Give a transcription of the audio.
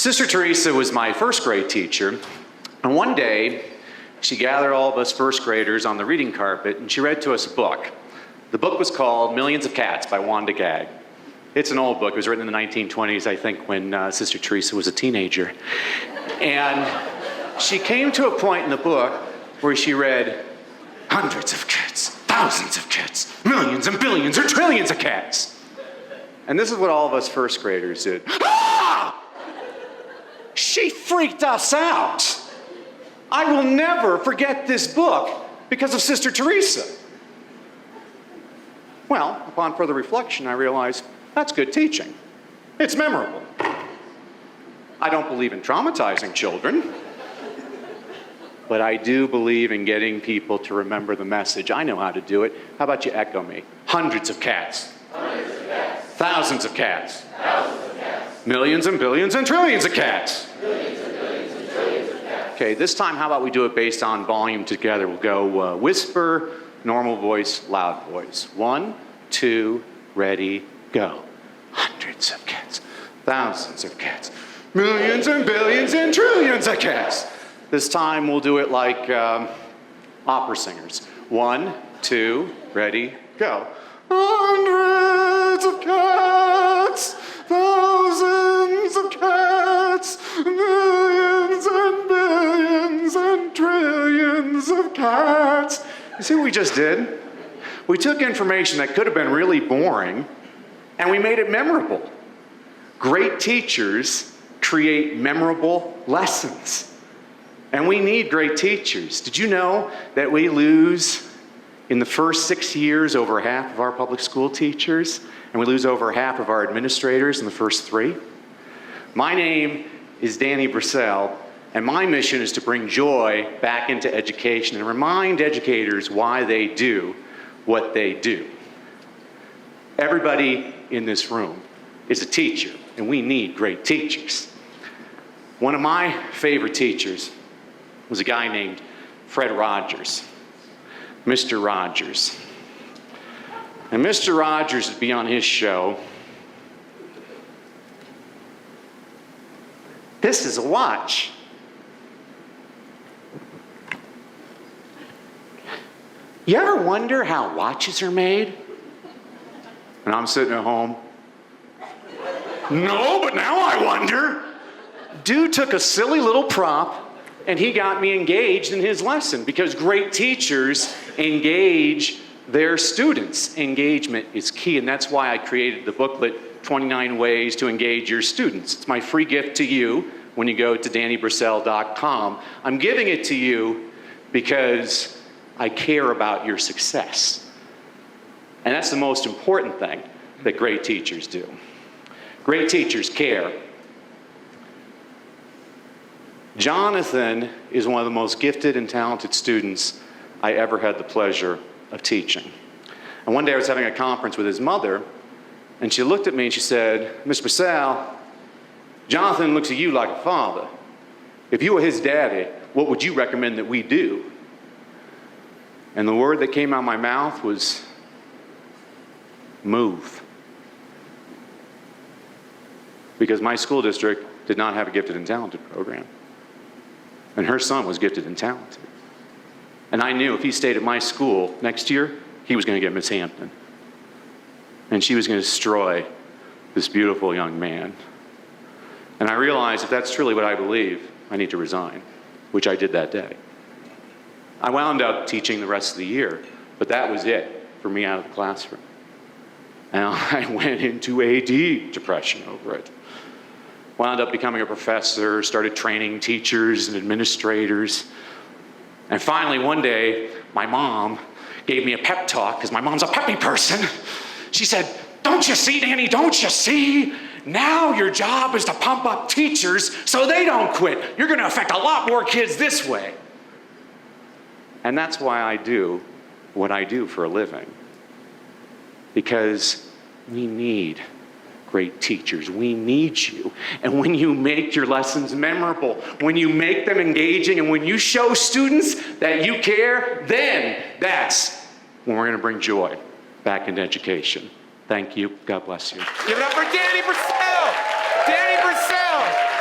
Sister Teresa was my first grade teacher, and one day she gathered all of us first graders on the reading carpet and she read to us a book. The book was called Millions of Cats by Wanda Gag. It's an old book. It was written in the 1920s, I think, when Sister Teresa was a teenager. And she came to a point in the book where she read, hundreds of cats, thousands of cats, millions and billions or trillions of cats. And this is what all of us first graders did. Ah! She freaked us out. I will never forget this book because of Sister Teresa. Well, upon further reflection, I realized that's good teaching. It's memorable. I don't believe in traumatizing children, but I do believe in getting people to remember the message. I know how to do it. How about you echo me? Hundreds of cats. Hundreds of cats. Thousands of cats. Thousands of cats. Millions and billions and trillions of cats. Millions and billions and trillions of cats. Okay, this time how about we do it based on volume together? We'll go whisper, normal voice, loud voice. 1, 2, ready, go. Hundreds of cats. Thousands of cats. Millions and billions and trillions of cats. This time we'll do it like opera singers. 1, 2, ready, go. Hundreds of cats, thousands of cats, millions and billions and trillions of cats. You see what we just did? We took information that could have been really boring and we made it memorable. Great teachers create memorable lessons. And we need great teachers. Did you know that we lose in the first 6 years over half of our public school teachers, and we lose over half of our administrators in the first 3? My name is Danny Brassell, and my mission is to bring joy back into education and remind educators why they do what they do. Everybody in this room is a teacher, and we need great teachers. One of my favorite teachers was a guy named Fred Rogers, Mr. Rogers. And Mr. Rogers would be on his show. This is a watch. You ever wonder how watches are made? And I'm sitting at home. No, but now I wonder. Dude took a silly little prop and he got me engaged in his lesson because great teachers engage their students. Engagement is key, and that's why I created the booklet, 29 Ways to Engage Your Students. It's my free gift to you when you go to dannybrassell.com. I'm giving it to you because I care about your success. And that's the most important thing that great teachers do. Great teachers care. Jonathan is one of the most gifted and talented students I ever had the pleasure of teaching. And one day I was having a conference with his mother, and she looked at me and she said, Mr. Brassell, Jonathan looks at you like a father. If you were his daddy, what would you recommend that we do? And the word that came out of my mouth was, move. Because my school district did not have a gifted and talented program. And her son was gifted and talented. And I knew if he stayed at my school next year, he was going to get Miss Hampton. And she was going to destroy this beautiful young man. And I realized if that's truly what I believe, I need to resign, which I did that day. I wound up teaching the rest of the year, but that was it for me out of the classroom. And I went into a deep depression over it. Wound up becoming a professor, started training teachers and administrators. And finally, one day, my mom gave me a pep talk, because my mom's a peppy person. She said, don't you see, Danny, don't you see? Now your job is to pump up teachers so they don't quit. You're going to affect a lot more kids this way. And that's why I do what I do for a living. Because we need great teachers. We need you. And when you make your lessons memorable, when you make them engaging, and when you show students that you care, then that's when we're going to bring joy back into education. Thank you. God bless you. Give it up for Danny Brassell. Danny Brassell.